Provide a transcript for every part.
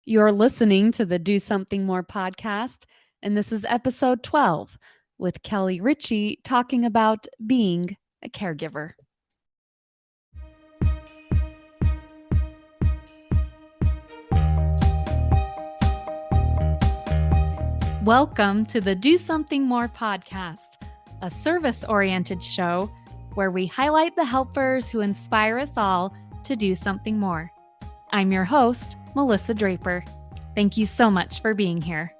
You're listening to the Do Something More podcast, and this is episode 12 with Kelly Richey talking about being a caregiver. Welcome to the Do Something More podcast, a service-oriented show where we highlight the helpers who inspire us all to do something more. I'm your host, Melissa Draper. Thank you so much for being here.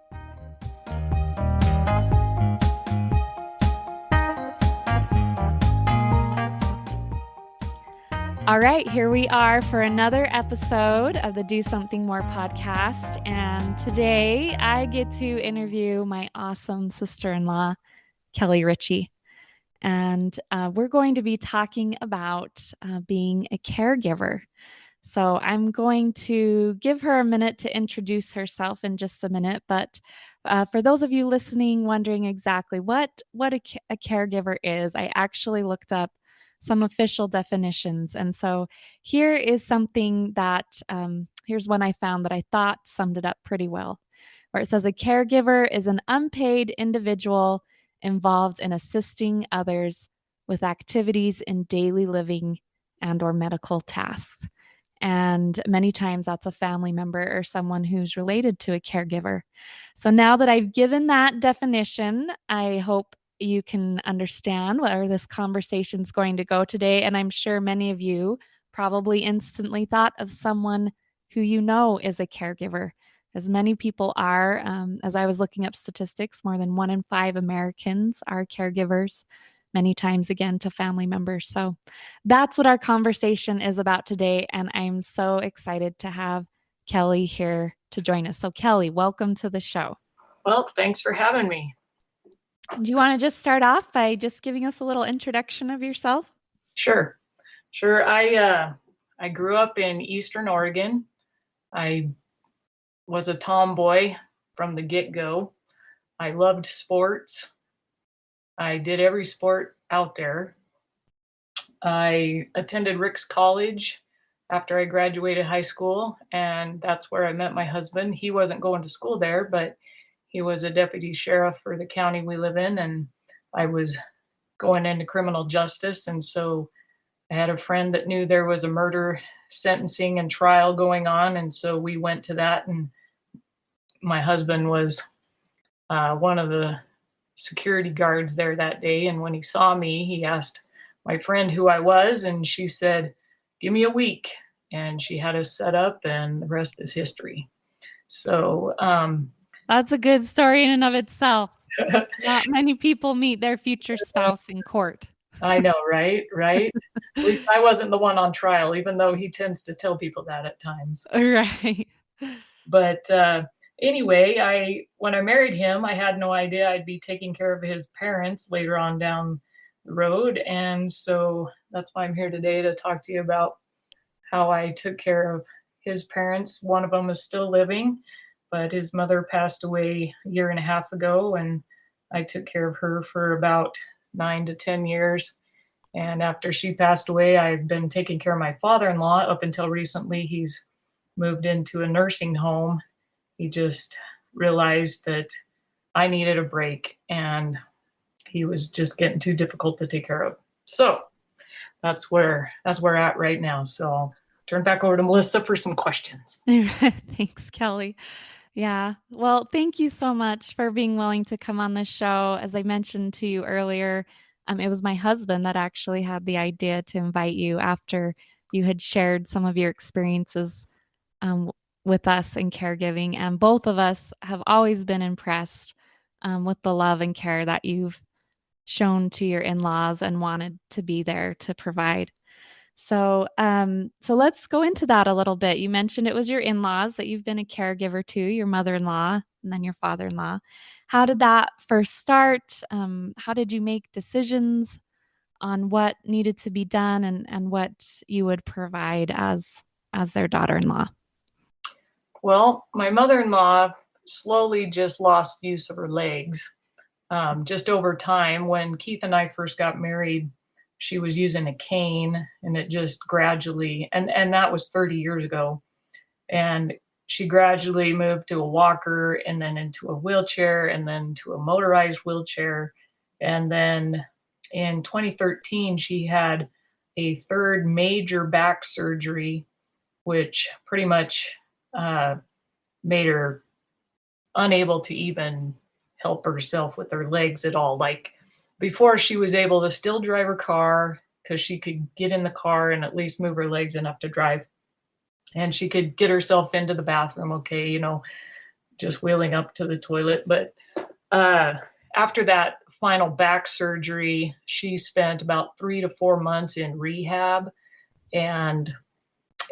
All right, here we are for another episode of the Do Something More podcast. And today I get to interview my awesome sister-in-law, Kelly Richey. And we're going to be talking about being a caregiver. So I'm going to give her a minute to introduce herself in just a minute. But for those of you listening, wondering exactly what a caregiver is, I actually looked up some official definitions. And so here is something that, here's one I found that I thought summed it up pretty well, where it says a caregiver is an unpaid individual involved in assisting others with activities in daily living and or medical tasks. And many times that's a family member or someone who's related to a caregiver. So now that I've given that definition, I hope you can understand where this conversation is going to go today. And I'm sure many of you probably instantly thought of someone who you know is a caregiver, as many people are. As I was looking up statistics, more than 1 in 5 Americans are caregivers, many times again to family members. So that's what our conversation is about today. And I'm so excited to have Kelly here to join us. So Kelly, welcome to the show. Well, thanks for having me. Do you want to just start off by just giving us a little introduction of yourself? Sure. I grew up in Eastern Oregon. I was a tomboy from the get-go. I loved sports. I did every sport out there. I attended Rick's College after I graduated high school, and that's where I met my husband. He wasn't going to school there, but he was a deputy sheriff for the county we live in, and I was going into criminal justice. And so I had a friend that knew there was a murder sentencing and trial going on. And so we went to that, and my husband was one of the security guards there that day. And when he saw me, he asked my friend who I was, and she said, "Give me a week." And she had us set up, and the rest is history. So that's a good story in and of itself. Not many people meet their future spouse in court. I know, right? At least I wasn't the one on trial, even though he tends to tell people that at times. Right. But anyway, when I married him, I had no idea I'd be taking care of his parents later on down the road. And so that's why I'm here today to talk to you about how I took care of his parents. One of them is still living, but his mother passed away a year and a half ago, and I took care of her for about 9 to 10 years. And after she passed away, I've been taking care of my father-in-law up until recently. He's moved into a nursing home. He just realized that I needed a break, and he was just getting too difficult to take care of. So that's where we're at right now. So I'll turn back over to Melissa for some questions. Thanks, Kelly. Yeah. Well, thank you so much for being willing to come on this show. As I mentioned to you earlier, it was my husband that actually had the idea to invite you after you had shared some of your experiences with us in caregiving. And both of us have always been impressed with the love and care that you've shown to your in-laws and wanted to be there to provide. So let's go into that a little bit. You mentioned it was your in-laws that you've been a caregiver to, your mother-in-law and then your father-in-law. How did that first start? How did you make decisions on what needed to be done and what you would provide as their daughter-in-law? Well, my mother-in-law slowly just lost use of her legs. Just over time, when Keith and I first got married, she was using a cane, and it just gradually, and that was 30 years ago. And she gradually moved to a walker and then into a wheelchair and then to a motorized wheelchair. And then in 2013, she had a third major back surgery, which pretty much made her unable to even help herself with her legs at all. Like before, she was able to still drive her car because she could get in the car and at least move her legs enough to drive. And she could get herself into the bathroom, okay, just wheeling up to the toilet. But after that final back surgery, she spent about 3 to 4 months in rehab and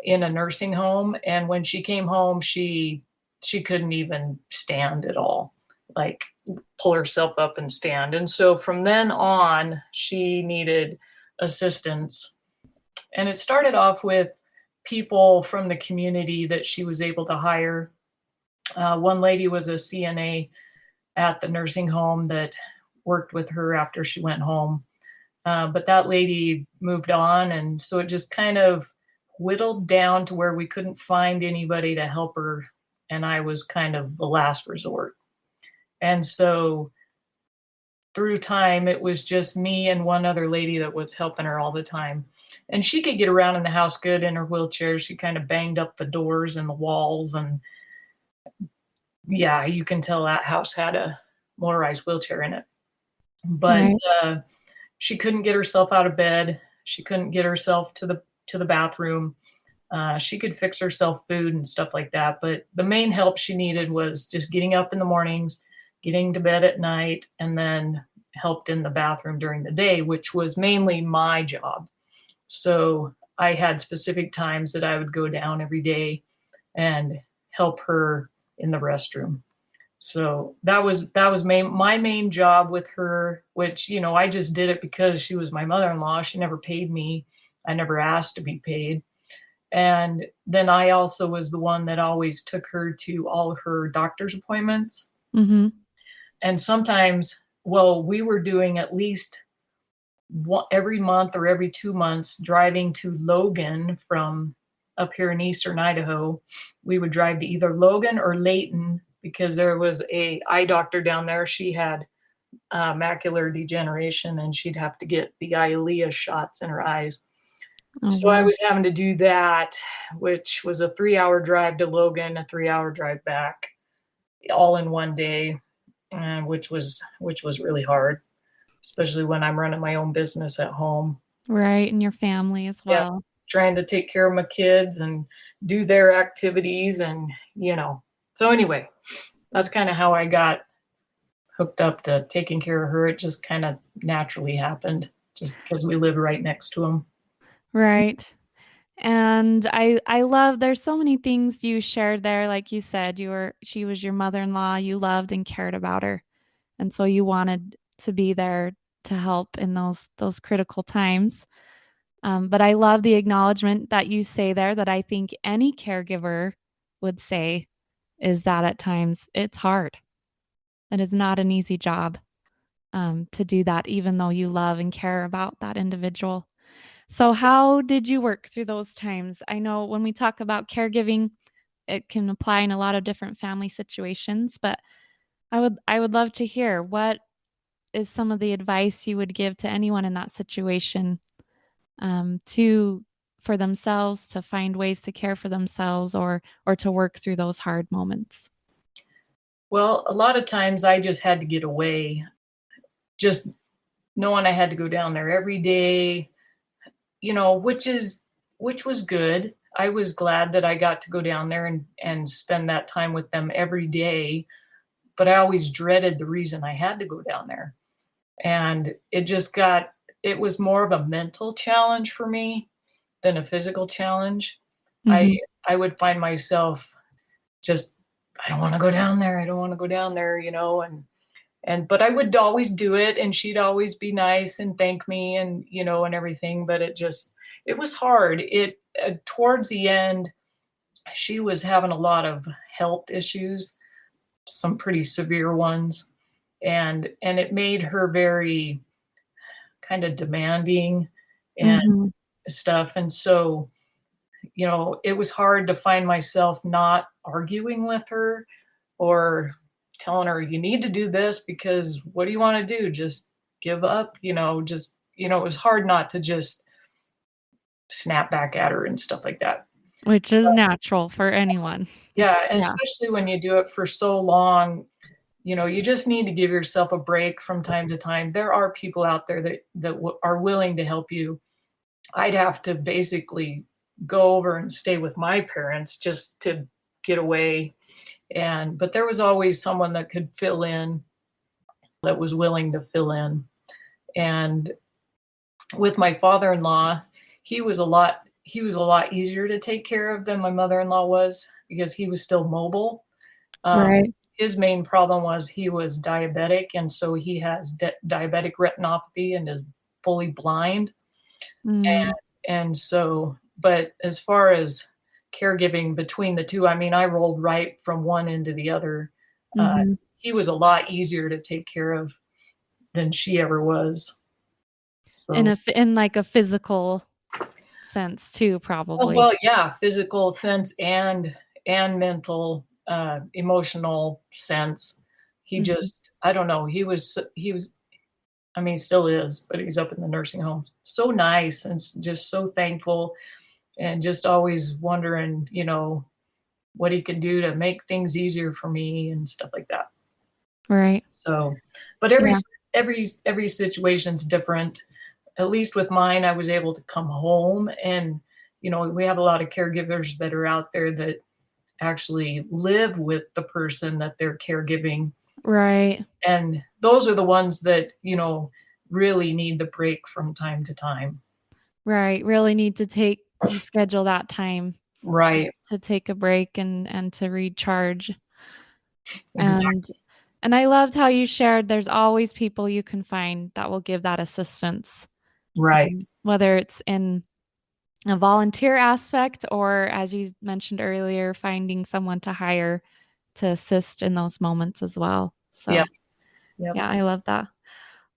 in a nursing home. And when she came home, she couldn't even stand at all, like pull herself up and stand. And so from then on, she needed assistance. And it started off with people from the community that she was able to hire. One lady was a CNA at the nursing home that worked with her after she went home. But that lady moved on. And so it just kind of whittled down to where we couldn't find anybody to help her. And I was kind of the last resort. And so through time, it was just me and one other lady that was helping her all the time. And she could get around in the house good in her wheelchair. She kind of banged up the doors and the walls. And yeah, you can tell that house had a motorized wheelchair in it. But Right. she couldn't get herself out of bed. She couldn't get herself to the bathroom. She could fix herself food and stuff like that. But the main help she needed was just getting up in the mornings, getting to bed at night, and then helped in the bathroom during the day, which was mainly my job. So I had specific times that I would go down every day and help her in the restroom. So that was my main job with her, which I just did it because she was my mother-in-law. She never paid me. I never asked to be paid. And then I also was the one that always took her to all her doctor's appointments. Mm-hmm. And sometimes, well, we were doing at least every month or every 2 months driving to Logan from up here in eastern Idaho. We would drive to either Logan or Layton because there was a eye doctor down there. She had macular degeneration and she'd have to get the Eylea shots in her eyes. Oh, So I wow. was having to do that, which was a 3-hour drive to Logan, a 3-hour drive back, all in one day, which was really hard, especially when I'm running my own business at home. Right. And your family as Yeah, well. trying to take care of my kids and do their activities and. So anyway, that's kind of how I got hooked up to taking care of her. It just kind of naturally happened just because we live right next to them. Right. And I love there's so many things you shared there. Like you said, she was your mother-in-law. You loved and cared about her. And so you wanted to be there to help in those critical times. But I love the acknowledgement that you say there that I think any caregiver would say is that at times it's hard. It is not an easy job to do that, even though you love and care about that individual. So, how did you work through those times? I know when we talk about caregiving, it can apply in a lot of different family situations, but I would love to hear what is some of the advice you would give to anyone in that situation to for themselves to find ways to care for themselves or to work through those hard moments. Well, a lot of times I just had to get away, just knowing I had to go down there every day, which was good. I was glad that I got to go down there and spend that time with them every day, but I always dreaded the reason I had to go down there. And it was more of a mental challenge for me than a physical challenge. I Mm-hmm. I would find myself just, I don't want to go down there. I don't want to go down there. And but I would always do it and she'd always be nice and thank me and everything. But it was hard. It towards the end, she was having a lot of health issues, some pretty severe ones. And it made her very kind of demanding and Mm-hmm. stuff. And so it was hard to find myself not arguing with her or telling her, you need to do this because what do you want to do? Just give up, it was hard not to just snap back at her and stuff like that. Which is natural for anyone. Yeah. And Yeah. especially when you do it for so long, you just need to give yourself a break from time to time. There are people out there that are willing to help you. I'd have to basically go over and stay with my parents just to get away. But there was always someone that could fill in, that was willing to fill in. And with my father-in-law, he was a lot easier to take care of than my mother-in-law was because he was still mobile. Right. His main problem was he was diabetic, and so he has diabetic retinopathy and is fully blind. Mm, And so, but as far as caregiving between the two, I mean, I rolled right from one end to the other. mhm. He was a lot easier to take care of than she ever was. So, In like a physical sense too, probably. well, yeah, physical sense and mental, emotional sense. He Mhm. just, I don't know. He was. I mean, he still is, but he's up in the nursing home. So nice and just so thankful, and just always wondering, what he could do to make things easier for me and stuff like that. Right. So, but every Yeah. every situation's different. At least with mine, I was able to come home, and we have a lot of caregivers that are out there that actually live with the person that they're caregiving, Right. and those are the ones that really need the break from time to time. Right. Really need to schedule that time Right. to take a break and to recharge. Exactly. And I loved how you shared there's always people you can find that will give that assistance, Right. whether it's in a volunteer aspect or, as you mentioned earlier, finding someone to hire to assist in those moments as well. Yep. So, Yep. yeah, I love that.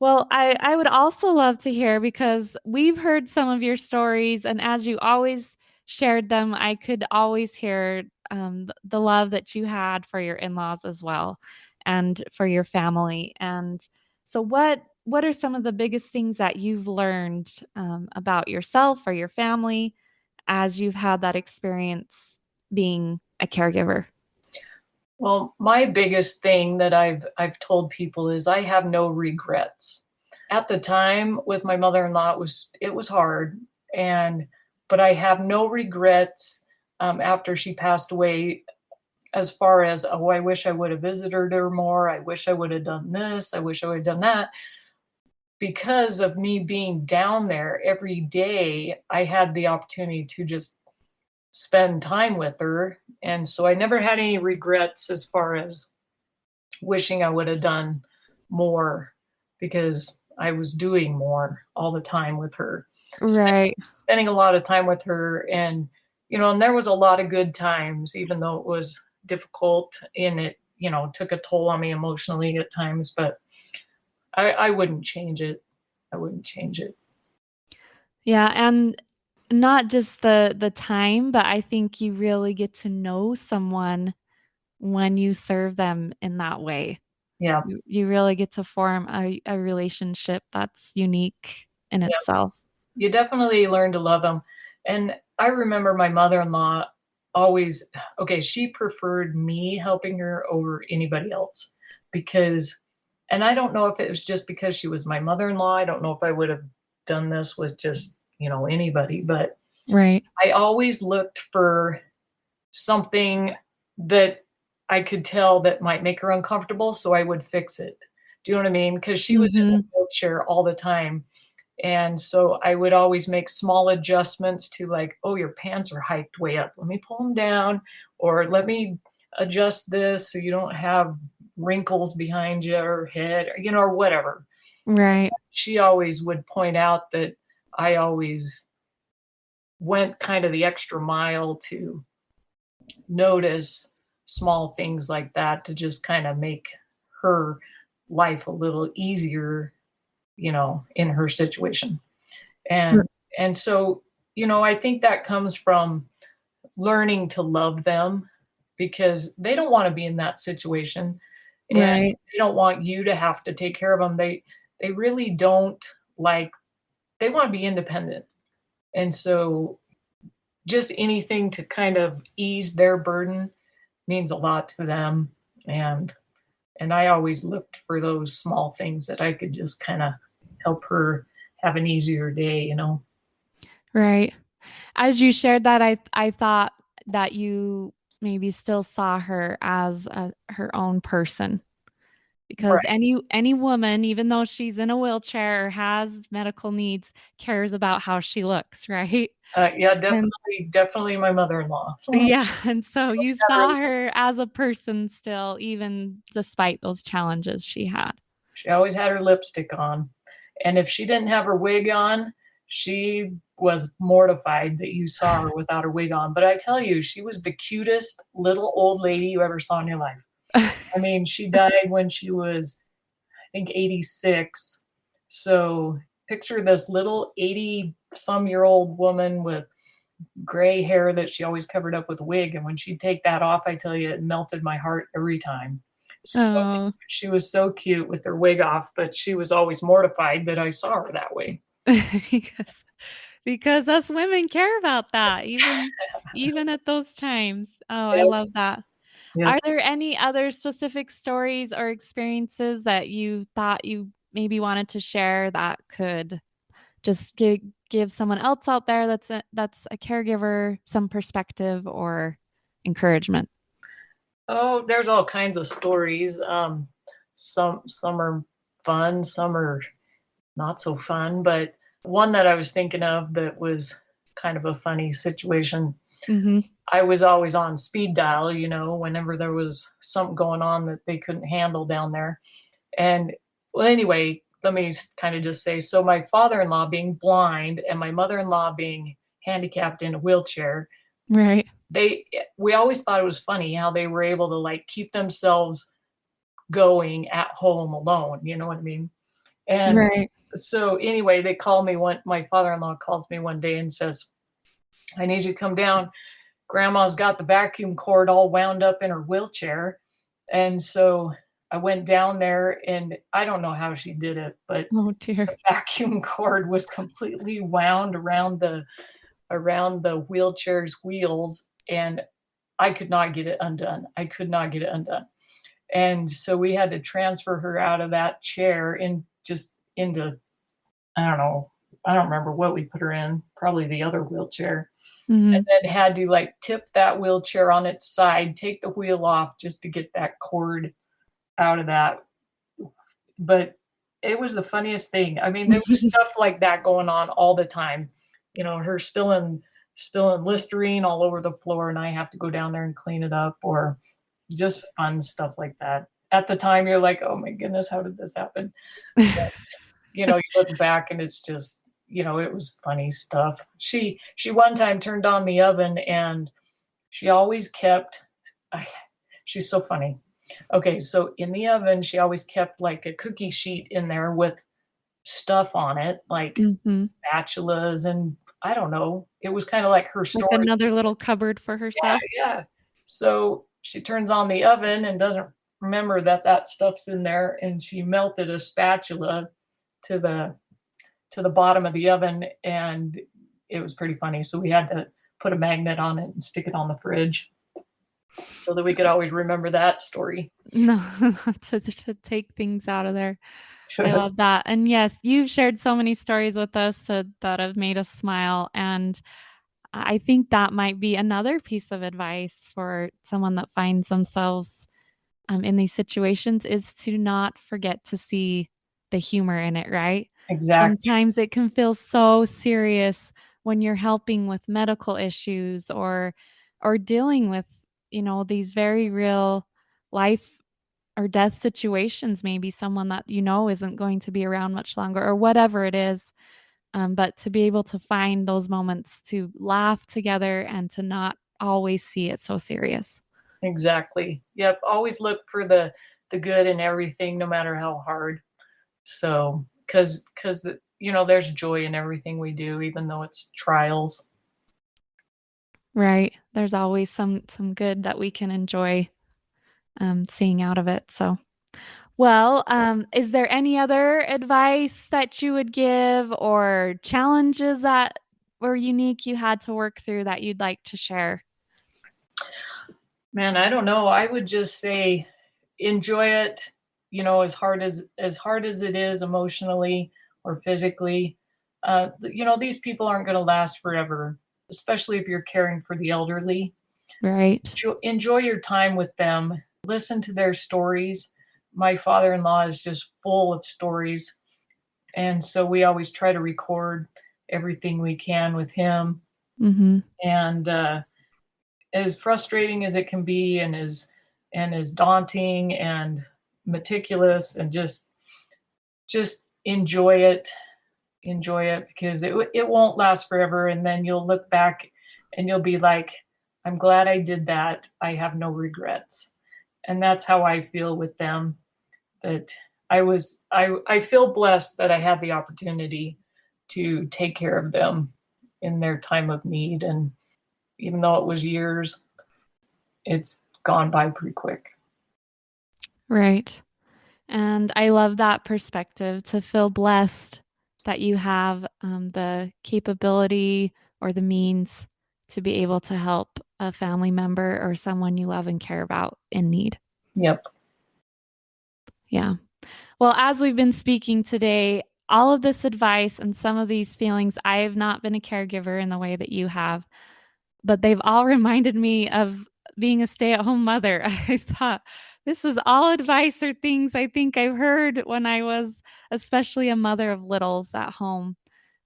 Well, I would also love to hear because we've heard some of your stories, and as you always shared them, I could always hear the love that you had for your in-laws as well, and for your family. And so, what are some of the biggest things that you've learned about yourself or your family as you've had that experience being a caregiver? Well, my biggest thing that I've told people is I have no regrets. At the time with my mother-in-law, it was hard, and but I have no regrets after she passed away. As far as, oh, I wish I would have visited her more. I wish I would have done this. I wish I would have done that. Because of me being down there every day, I had the opportunity to just spend time with her. And so I never had any regrets as far as wishing I would have done more because I was doing more all the time with her, Right, spending a lot of time with her. And there was a lot of good times, even though it was difficult and it took a toll on me emotionally at times, but I wouldn't change it. I wouldn't change it. yeah, and not just the time, but I think you really get to know someone when you serve them in that way. Yeah. You really get to form a relationship that's unique in Yeah. itself. You definitely learn to love them. And I remember my mother-in-law always, okay, she preferred me helping her over anybody else because, and I don't know if it was just because she was my mother-in-law. I don't know if I would have done this with just, anybody, but Right. I always looked for something that I could tell that might make her uncomfortable, so I would fix it. Do you know what I mean? Because she was in a Mhm. wheelchair all the time. And so I would always make small adjustments to, like, oh, your pants are hiked way up. Let me pull them down, or let me adjust this so you don't have wrinkles behind your head, or whatever. Right. She always would point out that I always went kind of the extra mile to notice small things like that to just kind of make her life a little easier, in her situation. R And so, I think that comes from learning to love them because they don't want to be in that situation, and Right. they don't want you to have to take care of them. They really don't like they want to be independent. And so just anything to kind of ease their burden means a lot to them. And I always looked for those small things that I could just kind of help her have an easier day, you know. Right. As you shared that, I thought that you maybe still saw her as her own person, because Right. any woman, even though she's in a wheelchair or has medical needs, cares about how she looks, right? Yeah, And definitely my mother-in-law. yeah, and so Always you had her saw her as a person still, even despite those challenges she had. She always had her lipstick on, and if she didn't have her wig on, she was mortified that you saw her without her wig on. But I tell you, she was the cutest little old lady you ever saw in your life. I mean, she died when she was, I think, 86. So picture this little 80-some-year-old woman with gray hair that she always covered up with a wig, and when she'd take that off, I tell you, it melted my heart every time. So Oh, she was so cute with her wig off, but she was always mortified that I saw her that way. because because us women care about that, even at those times. Oh, I Yep, love that. yep. Are there any other specific stories or experiences that you thought you maybe wanted to share that could just give someone else out there that's a caregiver some perspective or encouragement? Oh, there's all kinds of stories. Some are fun, some are not so fun, but one that I was thinking of that was kind of a funny situation. Mhm. I was always on speed dial, you know, whenever there was something going on that they couldn't handle down there. And well, anyway, let me kind of just say, so my father-in-law being blind and my mother-in-law being handicapped in a wheelchair, Right. they we always thought it was funny how they were able to like keep themselves going at home alone, you know what I mean? And Right. so anyway, they call me one my father-in-law calls me one day and says, "I need you to come down. Grandma's got the vacuum cord all wound up in her wheelchair." And so I went down there and I don't know how she did it, but Oh dear. the vacuum cord was completely wound around the wheelchair's wheels, and I could not get it undone. I could not get it undone. And so we had to transfer her out of that chair and just into, I don't know, I don't remember what we put her in, probably the other wheelchair. And Mhm. then had to like tip that wheelchair on its side, take the wheel off just to get that cord out of that. But it was the funniest thing. I mean, there was stuff like that going on all the time. You know, her spilling Listerine all over the floor, and I have to go down there and clean it up, or just fun stuff like that. At the time, you're like, "Oh my goodness, how did this happen?" You know, you look back and it's just, you know, it was funny stuff. She one time turned on the oven and she always kept I, she's so funny. Okay, so in the oven, she always kept like a cookie sheet in there with stuff on it, like Mhm. spatulas and I don't know. It was kind of like her Like storage. another little cupboard for Yeah, herself. yeah. So she turns on the oven and doesn't remember that that stuff's in there, and she melted a spatula to the bottom of the oven, and it was pretty funny. So we had to put a magnet on it and stick it on the fridge so that we could always remember that story. No, to take things out of there. I love that. And yes, you've shared so many stories with us that have made us smile. And I think that might be another piece of advice for someone that finds themselves in these situations is to not forget to see the humor in it, right? Exactly. Sometimes it can feel so serious when you're helping with medical issues or dealing with, these very real life or death situations, maybe someone that isn't going to be around much longer or whatever it is. But to be able to find those moments to laugh together and to not always see it so serious. Exactly. Yep. Always look for the good in everything, no matter how hard. So, because you know, there's joy in everything we do, even though it's trials. Right. There's always some good that we can enjoy seeing out of it. So, well, is there any other advice that you would give or challenges that were unique you had to work through that you'd like to share? Man, I don't know. I would just say enjoy it, as hard as it is emotionally or physically. These people aren't going to last forever, especially if you're caring for the elderly. Right. Enjoy your time with them. Listen to their stories. My father-in-law is just full of stories, and so we always try to record everything we can with him. Mhm. And as frustrating as it can be, and as daunting and meticulous, and just enjoy it because it won't last forever, and then you'll look back and you'll be like, I'm glad I did that. I have no regrets. And that's how I feel with them, that I feel blessed that I had the opportunity to take care of them in their time of need. And even though it was years, it's gone by pretty quick. Right. And I love that perspective to feel blessed that you have the capability or the means to be able to help a family member or someone you love and care about in need. Yep. Yeah. Well, as we've been speaking today, all of this advice and some of these feelings, I have not been a caregiver in the way that you have, but they've all reminded me of being a stay at home mother. I thought this is all advice or things I think I've heard when I was especially a mother of littles at home.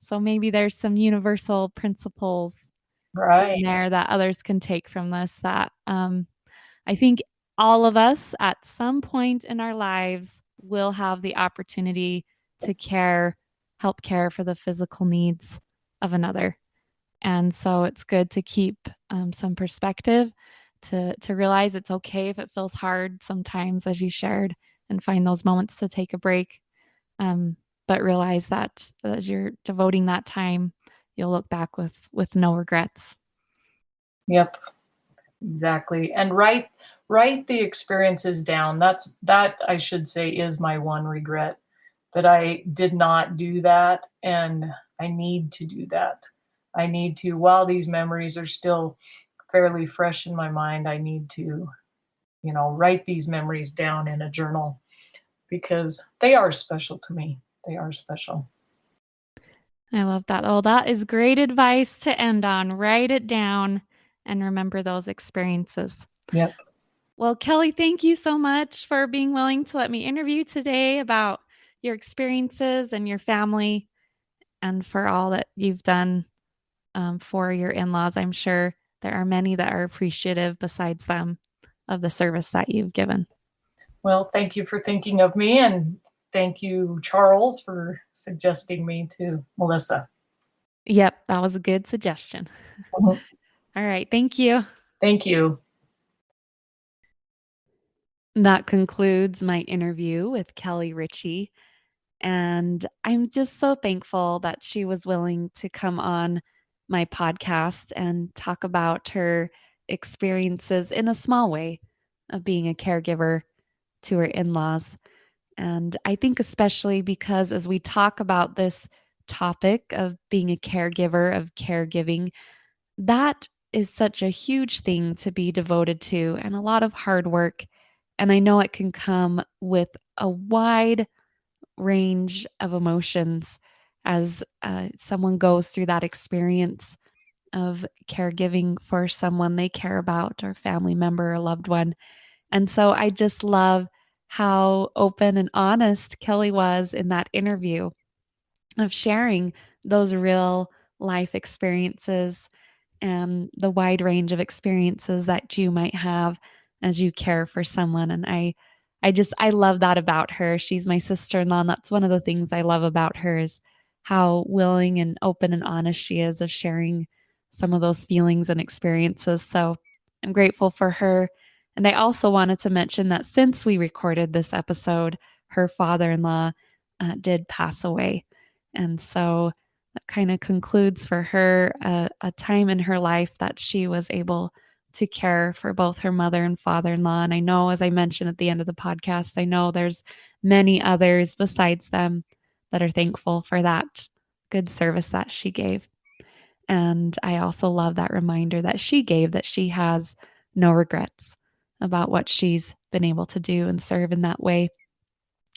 So maybe there's some universal principles in Right. there that others can take from this that I think all of us at some point in our lives will have the opportunity to help care for the physical needs of another. And so it's good to keep some perspective to realize it's okay if it feels hard sometimes, as you shared, and find those moments to take a break. Um, but realize that as you're devoting that time, you'll look back with no regrets. Yep. Exactly. And write the experiences down. That I should say is my one regret, that I did not do that, and I need to do that. I need to, while these memories are still fairly fresh in my mind, I need to, write these memories down in a journal because they are special to me. They are special. I love that. Oh, that is great advice to end on. Write it down and remember those experiences. Yep. Well, Kelly, thank you so much for being willing to let me interview today about your experiences and your family and for all that you've done for your in laws. I'm sure there are many that are appreciative besides them of the service that you've given. Well, thank you for thinking of me, and thank you, Charles, for suggesting me to Melissa. Yep, that was a good suggestion. Mhm. All right. Thank you. Thank you. That concludes my interview with Kelly Richey. And I'm just so thankful that she was willing to come on my podcast and talk about her experiences in a small way of being a caregiver to her in laws. And I think, especially because as we talk about this topic of being a caregiver, of caregiving, that is such a huge thing to be devoted to and a lot of hard work. And I know it can come with a wide range of emotions as someone goes through that experience of caregiving for someone they care about or family member or loved one. And so I just love how open and honest Kelly was in that interview of sharing those real life experiences and the wide range of experiences that you might have as you care for someone. And I love that about her. She's my sister-in-law, and that's one of the things I love about her is how willing and open and honest she is of sharing some of those feelings and experiences. So I'm grateful for her. And I also wanted to mention that since we recorded this episode, her father-in-law did pass away. And so that kind of concludes for her a time in her life that she was able to care for both her mother and father-in-law. And I know, as I mentioned at the end of the podcast, I know there's many others besides them that are thankful for that good service that she gave. And I also love that reminder that she gave, that she has no regrets about what she's been able to do and serve in that way.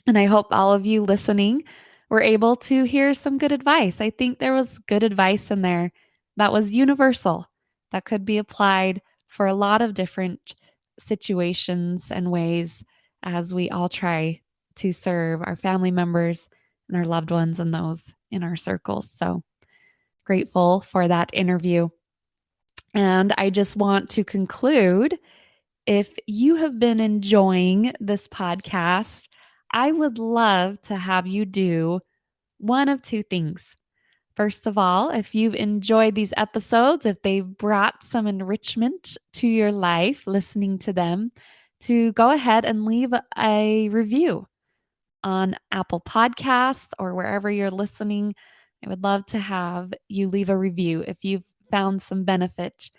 And I hope all of you listening were able to hear some good advice. I think there was good advice in there that was universal, that could be applied for a lot of different situations and ways as we all try to serve our family members and our loved ones and those in our circles. So grateful for that interview. And I just want to conclude, if you have been enjoying this podcast, I would love to have you do one of two things. First of all, if you've enjoyed these episodes, if they've brought some enrichment to your life listening to them, to go ahead and leave a review on Apple Podcasts or wherever you're listening. I would love to have you leave a review if you've found some benefit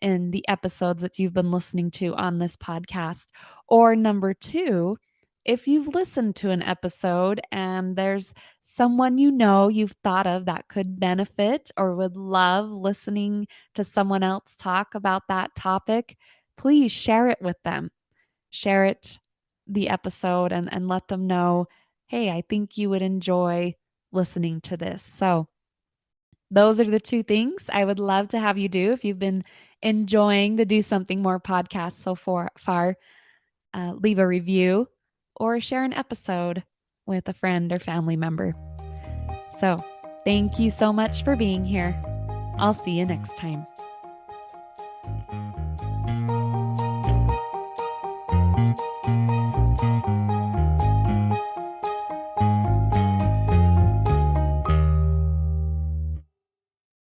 in the episodes that you've been listening to on this podcast. Or number two, if you've listened to an episode and there's someone you know you've thought of that could benefit or would love listening to someone else talk about that topic, please share it with them. Share it, the episode, and let them know, hey, I think you would enjoy listening to this. So those are the two things I would love to have you do if you've been enjoying the Do Something More podcast so far. Leave a review or share an episode with a friend or family member. So thank you so much for being here. I'll see you next time.